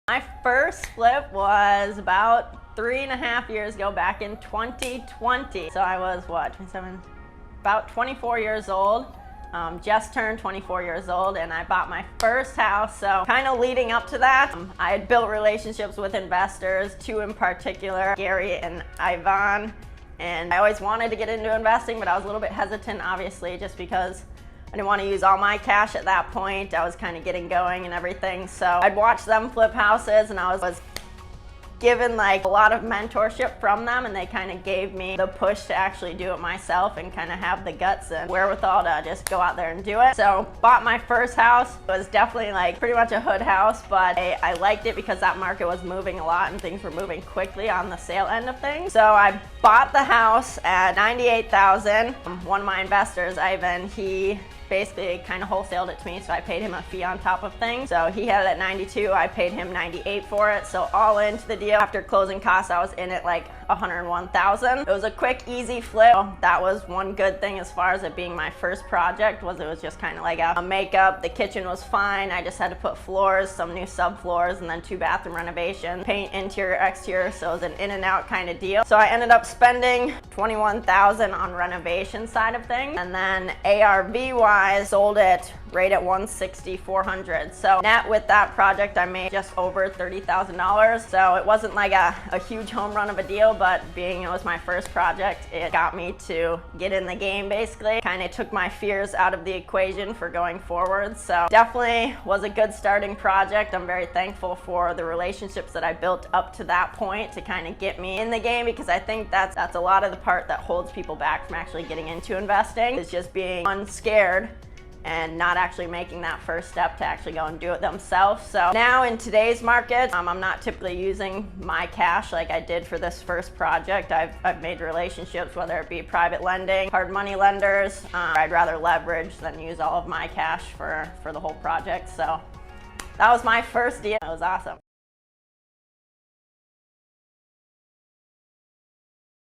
My first flip was about 3.5 years ago, back in 2020. So I was, what, 27? About 24 years old. Just turned 24 years old, and I bought my first house. So kind of leading up to that, I had built relationships with investors, two in particular, Gary and Ivan. And I always wanted to get into investing, but I was a little bit hesitant, obviously, just because I didn't want to use all my cash at that point. I was kind of getting going and everything. So I'd watch them flip houses, and I was given like a lot of mentorship from them, and they kind of gave me the push to actually do it myself and kind of have the guts and wherewithal to just go out there and do it. So bought my first house. It was definitely like pretty much a hood house, but I liked it because that market was moving a lot and things were moving quickly on the sale end of things. So I bought the house at $98,000. One of my investors, Ivan, he basically kind of wholesaled it to me, so I paid him a fee on top of things. So he had it at 92, I paid him 98 for it. So all into the deal. After closing costs, I was in it like 101,000. It was a quick, easy flip. That was one good thing as far as it being my first project, was it was just kind of like a makeup. The kitchen was fine. I just had to put floors, some new subfloors, and then 2 bathroom renovations, paint interior, exterior. So it was an in and out kind of deal. So I ended up spending 21,000 on renovation side of things, and then ARV wise, sold it right at 160, 400. So net with that project, I made just over $30,000. So it wasn't like a huge home run of a deal, but being it was my first project, it got me to get in the game basically. Kind of took my fears out of the equation for going forward. So definitely was a good starting project. I'm very thankful for the relationships that I built up to that point to kind of get me in the game, because I think that's a lot of the part that holds people back from actually getting into investing, is just being unscared and not actually making that first step to actually go and do it themselves. So now in today's market, I'm not typically using my cash like I did for this first project. I've made relationships, whether it be private lending, hard money lenders. I'd rather leverage than use all of my cash for the whole project. So that was my first deal. It was awesome.